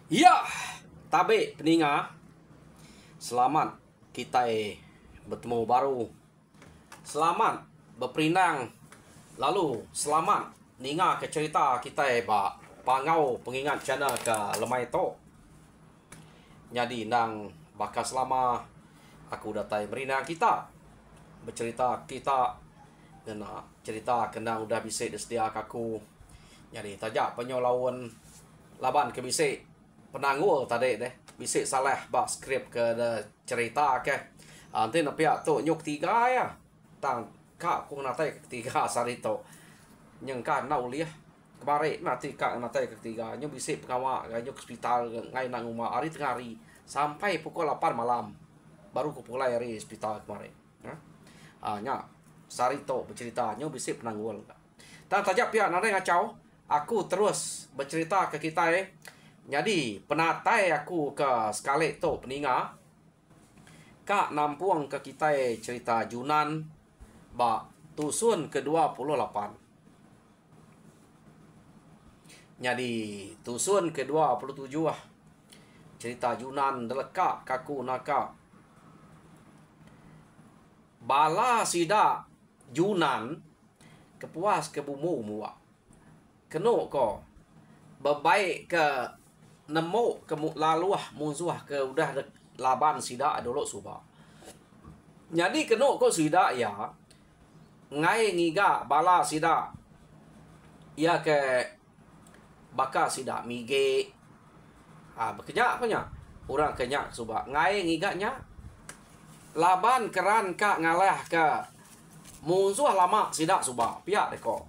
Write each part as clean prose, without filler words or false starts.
Ya, tabe peninga. Selamat kita bertemu baru. Selamat berperinang. Lalu selamat ninga ke cerita kita ba pangau pengingat channel ke lemai to. Jadi nang bakas lama aku datai berinang kita bercerita kita kena cerita kena udah bisa sedia aku. Jadi tajak penyolawan laban ke bisik penangguh tadi deh bisik salah bak skrip ke cerita ke nanti napi tu nyuk tiga ya tang kak ku natai ketiga sarito nhưng kan nau liah kemarin nanti kak natai ketiga nyuk bisik pengawa nyuk hospital ngai nang rumah hari tengah hari sampai pukul 8 malam baru ku pulai hari hospital kemarin nya sarito bercerita nyuk bisik penangguh tang tajak pihak nanti ngacau aku terus bercerita ke kita jadi penatai aku ke sekali tu peninga kak nampuang ke kita cerita Junan ba tusun ke-28. Jadi tusun ke-27 cerita Junan deleka kaku naka bala sida Junan kepuas ke bumu muak keno ko bebaik ke nemu ke laluah musuh ke udah laban sida dulu suba. Jadi keno ko sida ya ngai ngiga bala sida ya ke baka sida mige bekerja apa nya orang kenyak suba ngai ngiganya laban keran ka ngalah ke musuh lama sida suba pihak deko.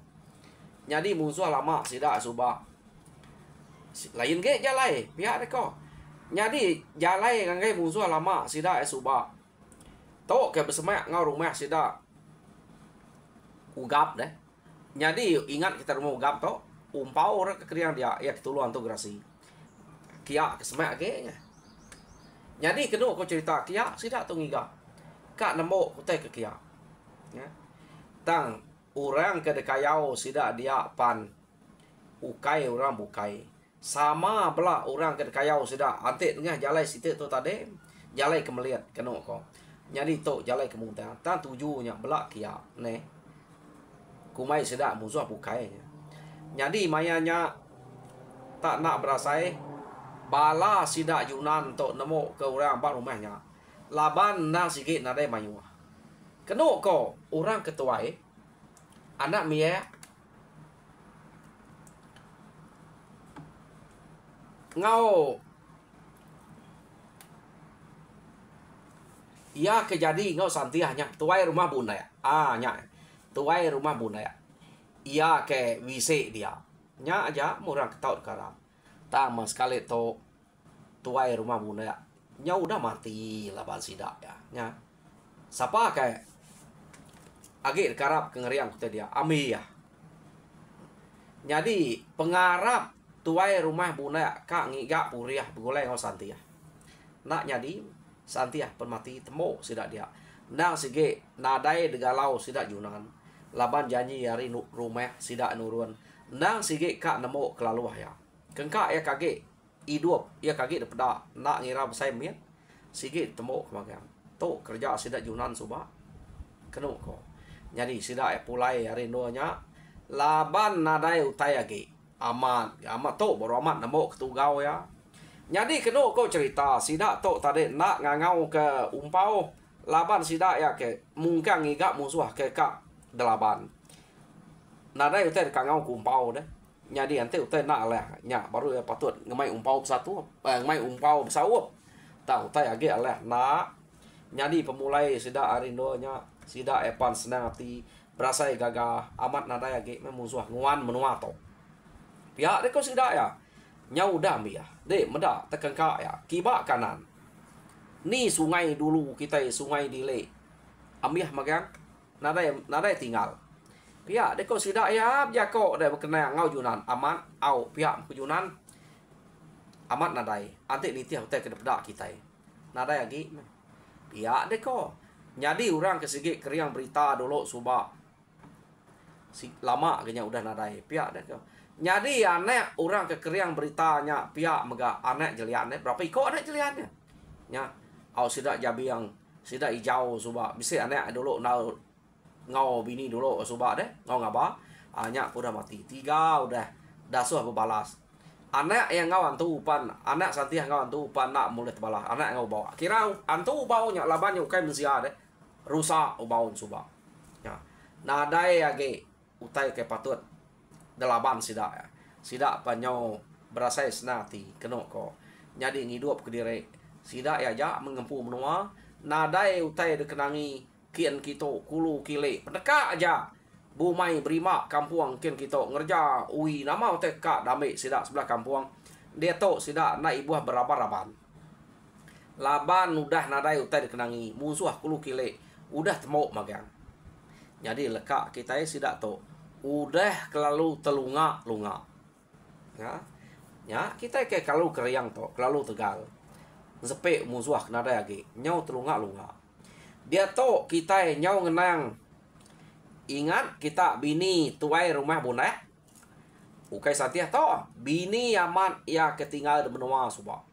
Jadi musuh lama sida suba lain ke jalai pihak deko. Jadi jalai ngai musuh lama sida suba to ke bersemak ngau rumah sida ugap deh. Jadi ingat kita rumah ugap to umpau orang kekeriang dia ya ketuluan tu gerasi kia kesemak ke nya. Jadi kedua ko cerita kia sida tu ngiga kak nemo ko te ke kia ya tang orang ke dekayau sida dia pan ukai orang bukai sama belah orang ke kayau sudah antik tengah jalai situ tu tadi jalai kemeliat kena ko jadi tu jalai kemudian tan tujuhnya belak kia ne kumai sudah musuh bukai jadi mayanya tak nak berasai bala sida Yunan tu nemu ke orang ba rumahnya laban na sikit na dai mayu kena ko orang ketua anak mia ngau ia kejadi ngau santiahnya tuai rumah bunda ya nya tuai rumah bunda ya ia ke wise dia nya aja murang ketaut karap tama sekali to tuai rumah bunda ya nya udah mati laban sida ya nya siapa kayak agi karap kengeriang kata dia ami ya jadi pengarap tuai rumah bunda kak ngiga puriah begolai ngau santiah nak jadi santiah permati temo sidak dia nang sige nadai degalau sidak Junan laban janji hari rumah sidak nurun nang sige kak nemo kelaluah ya kengka ya kage hidup ya kage depeda nak ngira besai miet sige temo kemagang to kerja sidak Junan suba kenu ko jadi sidak ya pulai hari nuanya laban nadai utai age amat to baru amat namo ketugau ya jadi keno ko cerita sida to tadi nak ngangau ke umpau laban sida ya ke mungkang ngiga musuh ke kak delapan nadai utai kangau ke umpau deh jadi ante utai nak lah nya baru ya patut ngemai umpau satu ngemai umpau besawup tahu utai age lah nak jadi pemulai sida arindonya sida epan senang hati berasa gagah amat nadai age musuh nguan menua to pihak dia kau sudah ya nyau dah ya dek meda tekan kak ya kibak kanan ni sungai dulu kita sungai dile ambiah magang nadai tinggal pihak dia kau sudah ya jako dia berkenaan ngau Junan amat au pihak ku Junan amat nadai antik nitiah hotel ke depan kita nadai lagi pihak dia kau jadi orang kesigi keriang berita dulu subak lama kayaknya udah nadai pihak dia kau Jadi anak orang kekeriang beritanya pihak mega anak jeliannya berapa ikut anak jeliannya. Nya, au sidak jabi yang sidak hijau suba. Bisa anak dulu ngau bini dulu suba deh, ngau ngaba. Anak udah mati. 3 udah dasuh berbalas. Anak yang ngau antu upan, anak santiah ngau antu upan nak mulut balas. Anak ngau bawa. Kira antu baunya labannya ukai mensia deh. Rusak ubaun suba. Ya. Nadai age utai ke patut. Delaban sidak ya. Sidak panyo berasa senati kenok ko. Jadi ngidup ke diri. Sidak ya ja mengempu menua. Nadai utai dikenangi kian kita kulu kile. Pendeka aja. Bumai berima kampung kian kita ngerja ui nama utai kak damai sidak sebelah kampung. Dia to sidak na ibuah beraban-raban. Laban udah nadai utai dikenangi. Musuh kulu kile. Udah temuk magang. Jadi lekak kita sidak to. Udah kelalu telunga-lunga. Ya, kita kayak kalau keriang to, kelalu tegal. Zepe musuh kenada lagi, nyau telunga-lunga. Dia to kita nyau ngenang. Ingat kita bini tuai rumah bonek. Ukai santiah to, bini aman ya ketinggal di benua subak.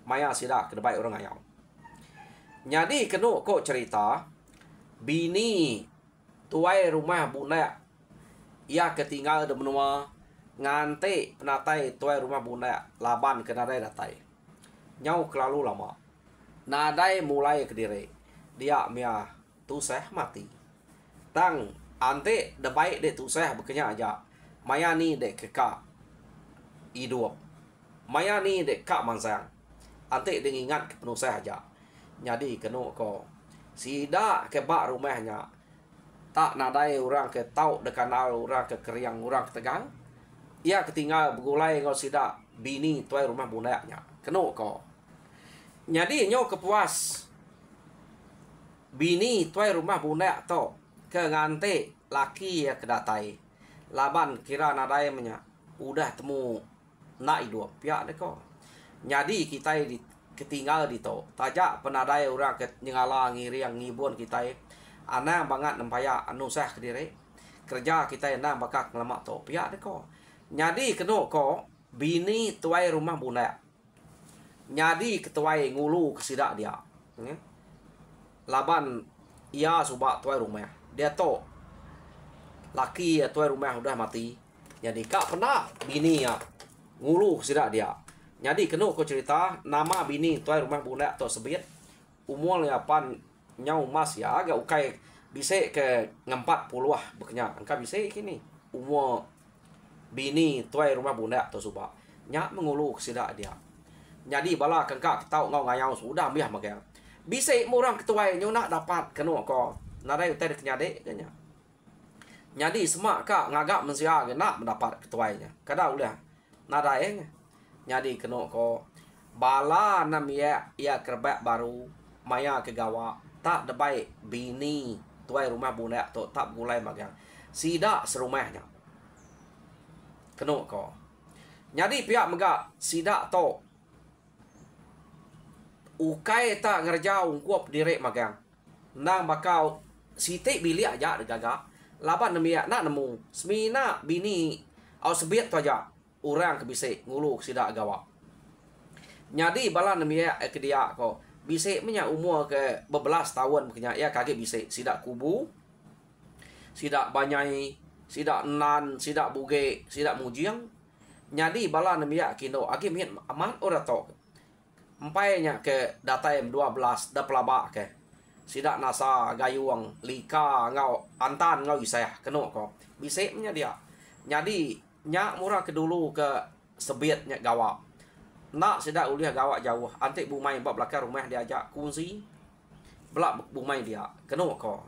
Maya sidak kedebai orang ayau. Jadi kenu kok cerita bini tuai rumah bonek ia ketinggal di benua ngante penatai tuai rumah bunda laban ke nadai datai. Nyau kelalu lama. Nadai mulai ke diri. Dia mia tuseh mati. Tang ante de baik de tuseh bekenya aja. Maya ni de keka hidup. Maya ni de kak mansang. Ante de ingat ke penuh saya aja. Jadi kenu ko sida ke bak rumahnya. Tak nadai orang ke tau de kanal orang ke keriang orang ke tegang. Ia ketinggal bergulai ngau sidak bini tuai rumah bundaknya. Kenu ko. Jadi nyo kepuas bini tuai rumah bundak to ke ngante laki ya kedatai. Laban kira nadai menya udah temu nak hidup pihak de ko. Jadi kita ketinggal di to. Tajak penadai orang ke nyengala ngiriang ngibun kita ana banget nempaya anu sah ke diri kerja kita yang bakak ngelamak to pihak de ko. Nyadi keno ko bini tuai rumah bunda. Nyadi ketuai ngulu kesidak dia. Laban ia subak tuai rumah. Dia to laki ya tuai rumah udah mati. Jadi kak pernah bini ya ngulu kesidak dia. Nyadi keno ko cerita nama bini tuai rumah bunda to sebut umur ya pan nyau mas ya agak ukai bisa ke 40 bekenya angka bisa kini umur bini tuai rumah bunda atau subak nyak mengulu sidak dia. Jadi bala kengkak tau ngau ngayau sudah biah magang bisa murang ketuai nyo nak dapat kenu ko nadai utai kenyade kenya. Jadi semak kak ngagak mensia nak mendapat ketuainya kada ulah nadai nya. Jadi kenu ko bala namia ia kerbak baru maya ke gawa tak debai bini tuai rumah bunda to tak gulai magang sidak serumahnya kenu ko. Jadi pihak mega sidak to ukai tak ngerja ungkup direk magang nang bakal sitik bilik aja degaga laban nemia nak nemu semina bini au sebiat tu aja orang kebisik ngulu sidak gawa. Jadi bala nemia ke dia ko bisik punya umur ke bebelas tahun punya ya kaget bisik sidak kubu sidak banyai sidak nan sidak buge sidak mujiang. Jadi bala nemia kino agi miet aman ora to empainya ke datai 12 da pelaba ke sidak nasa gayuang lika ngau antan ngau isah keno ko bisik punya dia. Jadi nyak murah ke dulu ke sebietnya gawa nak sedak uliah gawak jauh antik bumai bab belakang rumah dia ajak kunci belak bumai dia keno ko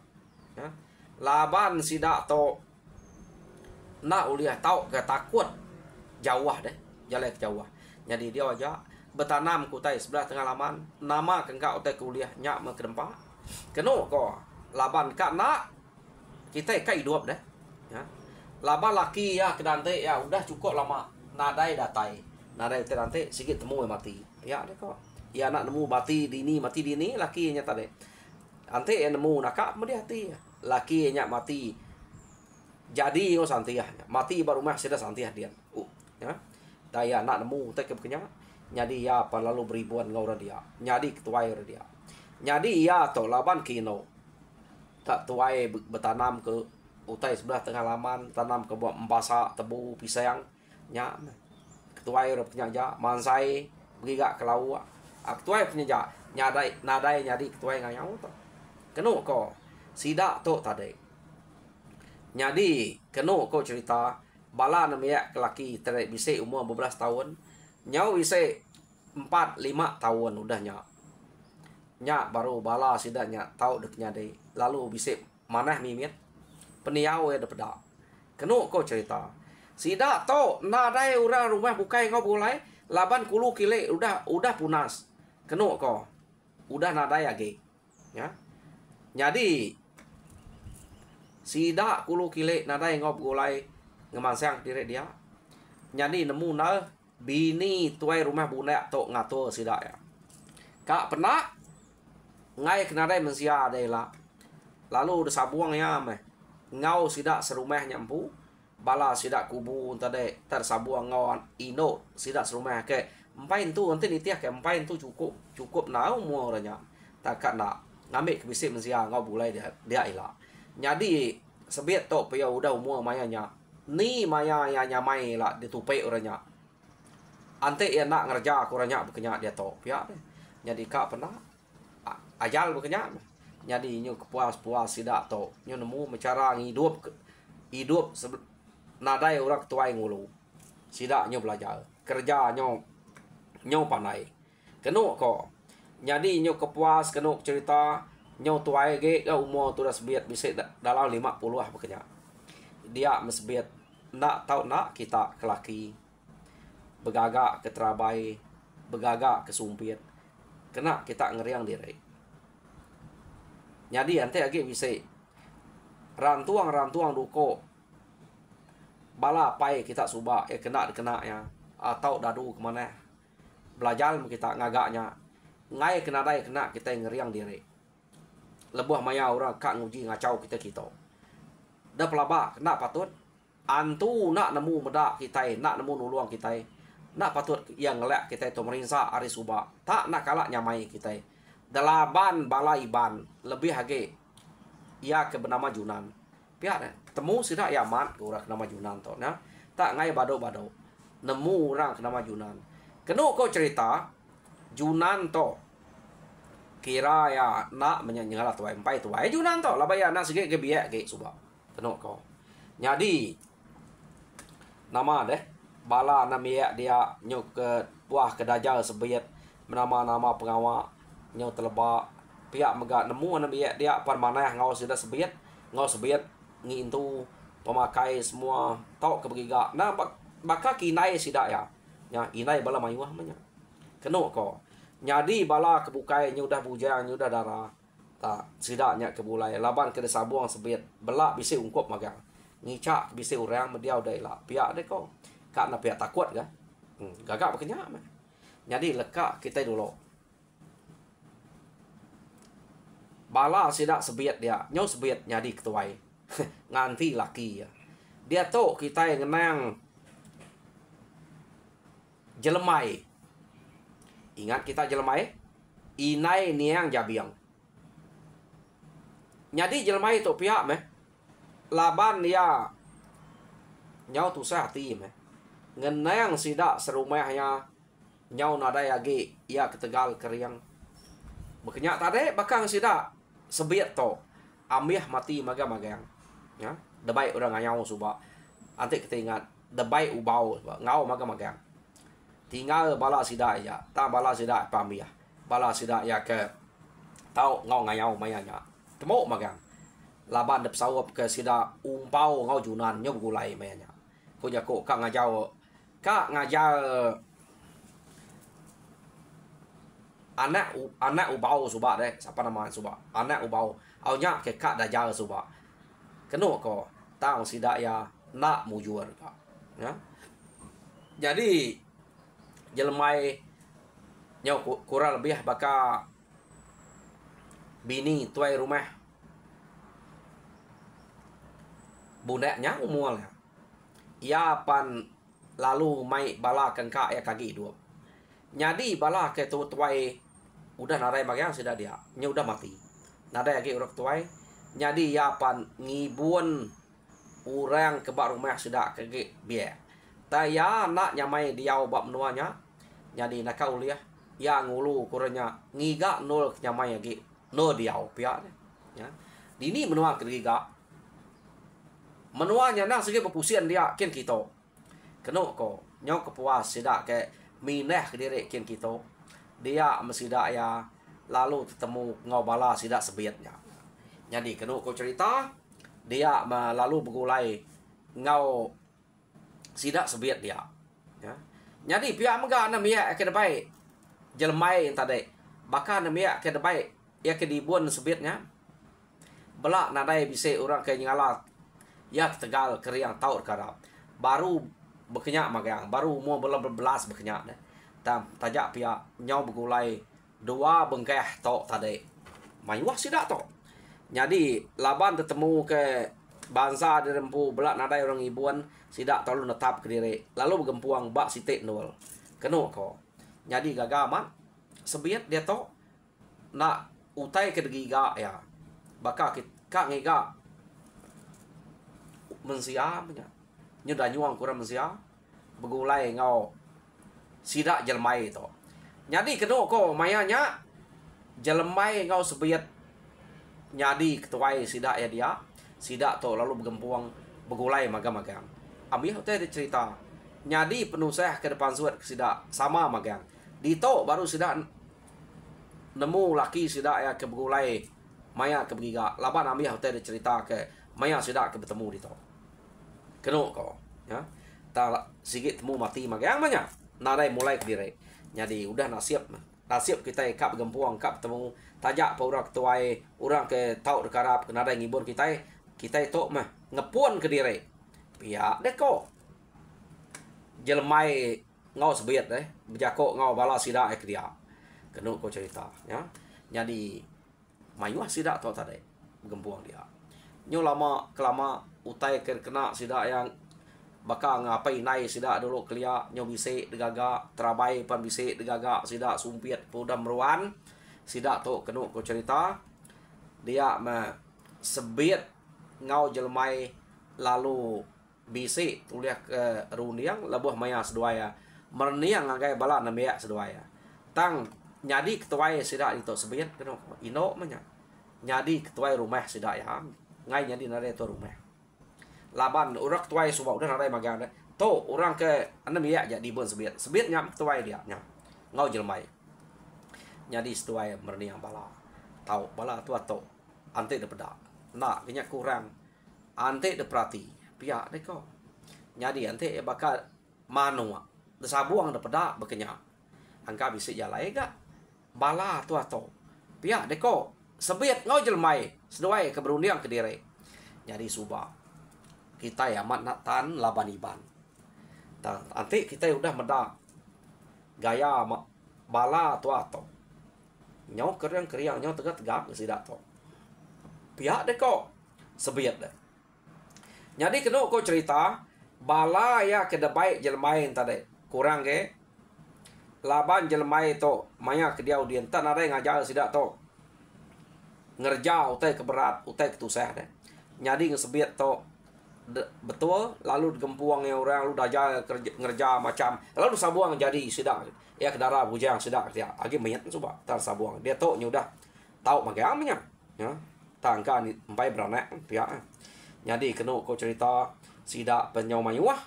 ya. Laban sidak to nak uliah tau ke takut jauh deh jalan ke jauh. Jadi dia aja bertanam kutai sebelah tengah laman nama kengkak utai kuliah nyak me kedempa keno ko laban kak nak kita kai hidup deh ya. Laban laki ya kedante ya udah cukup lama nadai datai nadai terante sikit temu mati ya deh kok ya nak nemu mati dini laki nya tadi ante yang nemu nakak medi hati laki nya mati jadi ngo santiah mati baru mah sudah santiah dia ya. Daya nak nemu tak kenya. Jadi ya pan lalu beribuan ngau dia. Jadi ketuai dia. Jadi ya to laban kino. Tak tuai bertanam ke utai sebelah tengah halaman, tanam ke buat membasa tebu pisang nya ketuai ora penyaja mansai berigak ke lawa ketuai penyaja nadai jadi ketuai ngayau to kenu ko sida to tadi jadi kenu ko cerita bala namanya laki tere bise umur 12 tahun nyau bise 4-5 tahun udahnya nya baru bala sida nya tahu deknya deh lalu bise manah mimit peniau ya dapeda kenu ko cerita sida to nadai urang rumah bukai ngau bulai laban kulu kile udah punas kenu ko udah nadai lagi ya jadi sida kulu kile nadai ngau bulai ngemansang diri dia jadi nemu na bini tuai rumah bunda to ngatur sida ya kak pernah ngai kenadai mensia adalah lalu udah sabuang ya meh ngau sidak serumah nyampu bala sidak kubu tadi tersabuang ngau ino sidak serumah ke empain tu nanti nitiah ke empain tu cukup nau mua orangnya takkan nak ngambil kebisik mensia ngau bulai dia ilah jadi sebiet tok pia udah umur mayanya ni maya ya nyamai lah ditupai orangnya ante ya nak ngerja kurangnya bekenya dia tok pia jadi kak pernah ajal bekenya jadi nyu kepuas-puas sidak to nyu nemu cara hidup nadai orang tuai ngulu sidak nyu belajar kerja nyu pandai kenu ko jadi nyu kepuas kenu cerita nyu tuai ge umur tu dah sebiet bisa dalam 50 ah bekenya dia mesbiet nak tahu nak kita kelaki begagak ke terabai begagak ke sumpit kena kita ngeriang diri jadi ante lagi bisa rantuang duko bala pai kita subak kena ya atau dadu kemana belajar kita ngagaknya ngai kena dai kena kita ngeriang diri lebuh maya orang kak nguji ngacau kita dah pelaba kena patut antu nak nemu medak kita nak nemu nuluang kita nak patut yang ngelak kita itu merinsa ari subak tak nak kalak nyamai kita dalaban balaiban lebih hage ia ke bernama Junan pihak temu sidak yamat ke orang nama Junan to nah tak ngai bado nemu orang ke nama Junan kenu kau cerita Junan to kira ya nak menyengala tuai empai tuai Junan to lah bayar nak sikit ke biak ke subak kenu kau jadi nama deh bala namanya dia nyuk ke buah kedajal sebiet nama pengawal nyau teleba pihak megak nemu dia permanah ngau sudah sebiet ngintu pemakai semua tau kebegiga nah baka kinai sidak ya inai bala mayuah manya kenu ko jadi bala kebukai nyu dah bujang nyu dah darah tak sidaknya kebulai laban ke sabuang sebiet belak bisi ungkop magang ngicak bisi urang media udah ilah pihak deh ko karena pihak takut kan gagak bekenya jadi lekak kita dulu bala sidak sebiet dia nyau sebiet nyadi ketuai nganti laki ya dia tu kita yang ngenang jelemai ingat kita jelemai inai niang jabiang nyadi jelemai tu pihak meh laban dia nyau tu sah hati meh ngenang sidak serumahnya nyau nadai lagi ia ketegal keriang bekenya tadi bakang sidak sebiet to amih mati magang ya debai orang ngayau suba anti kita ingat debai ubau ngau magang tinggal bala sida ya ta bala sida pamia bala sida ya ke tau ngau ngayau mayanya temu magang laban dep sawap ke sida umpau ngau Junan nyob gulai mayanya punya ko ka ngajau anak ubau suba deh siapa nama suba anak ubau aunya ke kak dajal suba kenu ko tang sida ya nak mujur ka ya jadi jelmai nyau kurang lebih baka bini tuai rumah bundaknya umur ya pan lalu mai bala kengka ya kaki dua. Nyadi bala ke tu tuai udah narai bagian sudah dia, nya udah mati. Narai lagi urak tuai, nyadi ya pan ngibun orang kebak rumah sudah kegi biar. Taya nak nyamai diau bab menuanya, nyadi nak kau liah, ya ngulu kuranya ngiga nol nyamai lagi no diau pihak. Ya, dini menua kegiga. Menuanya nang segi pepusian dia kin kita. Keno ko nyok kepuas sidak ke mineh ke diri kin kita. Dia mesidak ya lalu ketemu ngau bala sidak sebiatnya. Jadi keno ko cerita dia lalu bergulai ngau sidak sebiat dia. Ya. Jadi pihak megah namia ke depai jelmai yang tadi. Bahkan namia ke depai ya ke dibuan sebiatnya. Belak nadai bisa orang ke nyala ya Tegal keriang tahu karap baru berkenyak magang baru mau belas berkenyak deh tam tajak pihak nyau bergulai dua bengkeh tok tadi mayuah sidak tok jadi laban ketemu ke bangsa di rempu belak nadai orang ibuan sidak terlalu netap ke diri lalu bergempuang bak sitik nol keno ko jadi gagaman sebiat dia tok nak utai ke degiga ya bakal kak ngiga mensia punya nyudah nyuang kurang mensia begulai ngau sidak jelmai itu nyadi keno ko mayanya jelmai ngau sebiat nyadi ketuai sidak ya dia sidak to lalu bergempuang begulai magang-magang ambil teh cerita nyadi penusah ke depan suat sidak sama magang dito baru sidak nemu laki sidak ya ke begulai maya ke begiga laban ambil teh cerita ke maya sidak ke bertemu dito keno ko ya tak sigit temu mati magang banyak narai mulai ke diri jadi udah nasib kita kap gempuang kap temu tajak pa orang tuai orang ke tau dekarap ke narai ngibun kita itu mah ngepun ke diri pihak deh ko jelmai ngau sebiat deh berjako ngau bala sida ke dia keno ko cerita ya jadi mayuah sida to tadi gempuang dia nyo lama kelama utai kena sida yang bakal ngapai nai sida dulu kelia nyo bise degaga terabai pan bise degaga sida sumpiat pudah meruan sida to kenu ko cerita dia sebiat ngau jelmai lalu bise tuliah ke runiang lebuh maya seduaya merniang ngagai bala namia seduaya tang nyadi ketuai sida itu sebiat kenu ino manya nyadi ketuai rumah sida ya ngai nyadi nare to rumah laban urak tuai suba udah narai magang to orang ke anam ya jadi bon sebiat nyam tuai dia nyam ngau jelmai nyadi tuai merniang bala tau bala tua to ante de peda nak nya kurang ante de perati pia de ko nyadi ante bakal manua de sabuang de peda bekenya angka bisa jalai ga bala tua to pia de ko sebiat ngau jelmai seduai keberundiang ke diri jadi suba kita ya mat natan laban iban nanti kita udah medak gaya bala tua to nyau keriang nyau tegak sidak to pihak deh kok sebiat deh jadi kena kau cerita bala ya ke debai jelmai tadi kurang ke laban jelmai to maya ke dia udien tan ada ngajar sidak to ngerja utai keberat utai ketusah deh jadi ngesebiat to betul lalu gempuang yang orang lu daja ngerja macam lalu sabuang jadi sidak ya ke darah bujang sidak dia agi mayat coba tar sabuang dia to udah tahu magamnya ya tangka ni empai beranak pihak jadi kena kau cerita sidak penyau mayuah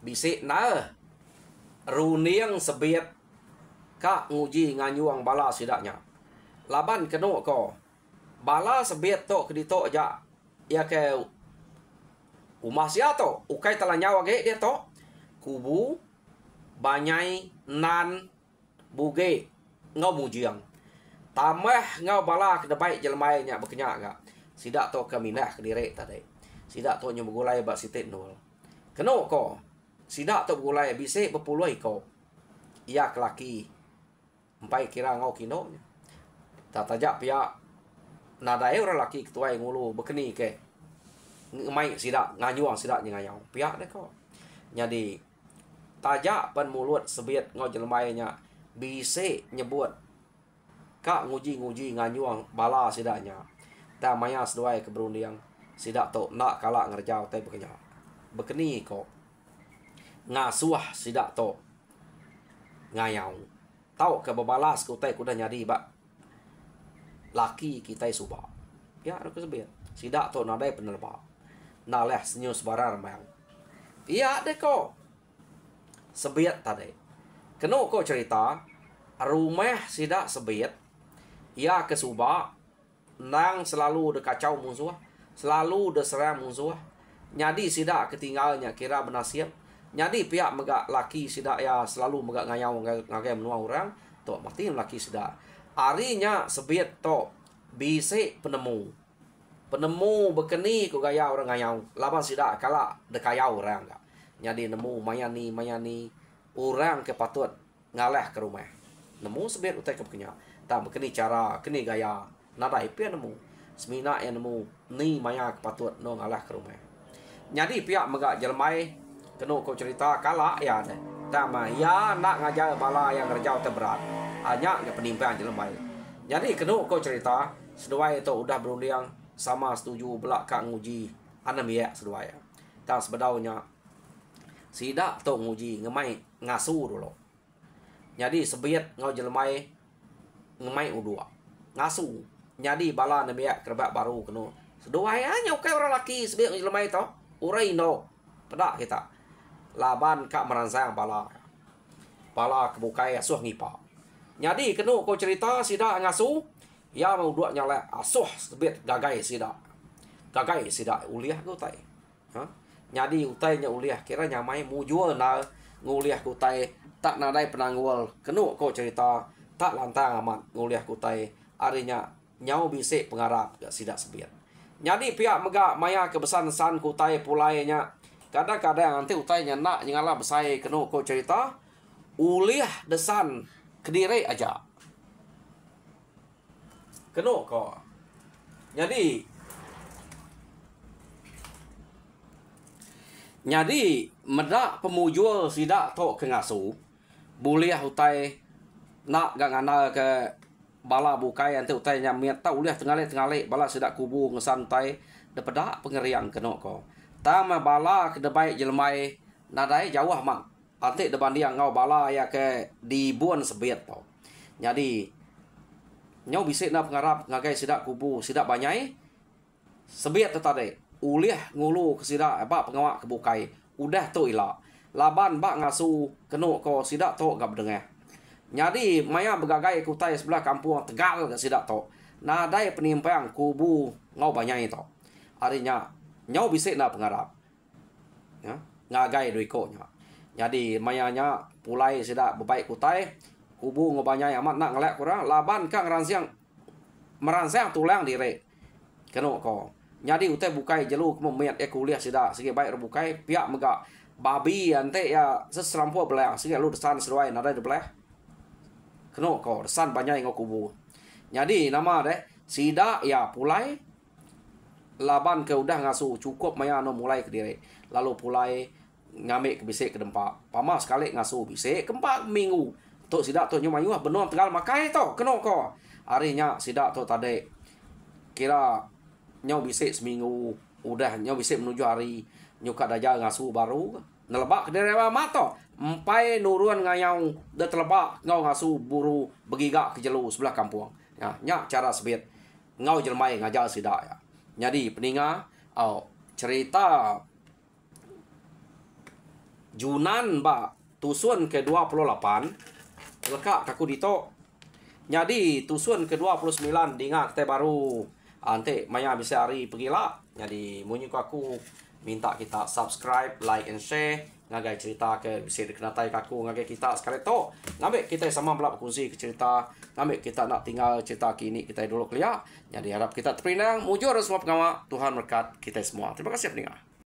bisik na runiang sebiat ka nguji nganyuang bala sidaknya laban kena kau bala sebiat to kedito aja ya ke umah sia to ukai telah nyawa ge dia to kubu banyai nan buge ngau mujiang tamah ngau bala ke debai jelmai nya bekenya ga sidak to kaminah ke diri tadi sidak to nyu begulai ba sitit nol keno ko sidak to begulai bise bepuluh ko ia kelaki empai kira ngau kino tatajak pia nadai orang laki ketua yang ngulu bekeni ke ngemai sidak nganyuang sidak nyayau pihak deh kok Jadi tajak pen mulut sebiet ngau jelmainya bise nyebut kak nguji nganyuang bala sidaknya. Ta maya seduai keberundiang sidak to nak kalak ngerjau tai bekenya. Bekeni ko ngasuah sidak to ngayau. Tau ke bebalas ku tai kuda nyadi ba laki kita suba. Ya aku sebiet. Sidak to nadai penerba. Naleh senyum sebarar bang. Iya deh ko. Sebiet tadi. Keno ko cerita rumah sidak sebiet. Ia ke suba nang selalu de kacau musuh, selalu de serang musuh. Nyadi sidak ketinggalnya kira benasiap. Nyadi pihak megak laki sidak ya selalu megak ngayau ngagai menua orang. Tok mati laki sidak. Arinya sebiet tok bise penemu. Penemu bekeni ku gaya orang ngayau. Laban sidak kala de kayau orang gak. Nyadi nemu mayani orang kepatut ngaleh ke rumah. Nemu sebiet utai ke bekenya. Tak bekeni cara keni gaya nada ipi nemu semina yang nemu ni maya kepatut no ngalah ke rumah. Nyadi pihak megak jelmai keno ko cerita kala ya deh. Tama ya nak ngajar bala yang kerjau terberat. Hanya ke penimpian jelmai. Jadi keno ko cerita seduai itu udah berundiang sama setuju belak kak nguji anem ya seduai. Tak sebedaunya sidak to nguji ngemai ngasu dulu. Jadi sebiet ngau jelmai ngemai udua ngasu nyadi bala nemia kerbak baru keno seduai hanya ukai orang laki sebiet ngelemai to urai no pedak kita laban kak meransang bala kebukai asuh ngipa nyadi keno ko cerita sidak ngasu ya mau dua nyala asuh sebiet gagai sidak uliah ku tai nyadi utai nya uliah kira nyamai mujua na nguliah ku tai tak nadai penanggul keno ko cerita tak lantang amat nguliah kutai arinya nyau bisik pengarap gak sidak sebiat. Jadi pihak megak maya kebesan-san kutai pulainya kadang-kadang nanti utainya nak nyala besai keno ko cerita uliah desan kediri aja. Keno ko. Jadi medak pemujul sidak tok kengasu buliah utai nak gak ngana ke bala bukai ante utai nyamiat tau uliah tengale bala sedak kubu ngesantai de pedak pengeriang keno ko. Tama bala ke debai jelmai nadai jauh mak. Ante de bandiang ngau bala ya ke di buan sebiet to. Jadi nyau bisik na pengarap ngagai sedak kubu sedak banyai sebiet tu tadi. Uliah ngulu ke sidak apa pengawak ke bukai. Udah tu ila. Laban bak ngasu keno ko sidak to gak berdengah. Jadi maya begagai kutai sebelah kampung Tegal ke sidak to. Nadai penimpang kubu ngau banyak itu. Arinya nyau bisik na pengarap. Ya, ngagai duiko nya. Jadi mayanya pulai sidak bebaik kutai kubu ngau banyak amat nak ngelak kurang laban kang meransang tulang dire. Keno ko. Jadi utai bukai jelu kemudian kuliah sidak segi baik rebukai pihak megak babi ante ya seserampu belah segi lu desan seruai nadai de belah. Keno ko desan banyak ngau kubu. Jadi nama deh sidak ya pulai laban ke udah ngasu cukup maya no mulai ke diri. Lalu pulai ngambil ke bisik ke dempak. Pama sekali ngasu bisik kempak minggu. Tok sidak to nyumayu benon Tegal makai to keno ko. Harinya sidak to tadi kira nyau bisik seminggu udah nyau bisik menuju hari nyuka daja ngasu baru nelebak ke diri mato empai nuruan ngayau de telebak ngau ngasu buru begigak ke jelu sebelah kampung ya nyak cara sebit ngau jelmai ngajar sidak ya. Jadi peninga cerita Junan ba tusun ke-28 lekak kaku dito. Jadi tusun ke-29 dinga kita baru ante maya bisa hari pergilah. Jadi munyi aku minta kita subscribe, like and share ngagai cerita ke bisa dikenatai kaku ngagai kita sekali to ngambil kita sama belak kongsi ke cerita ngambil kita nak tinggal cerita kini kita dulu kelia. Jadi harap kita terpinang mujur semua pengawal Tuhan berkat kita semua. Terima kasih pendengar.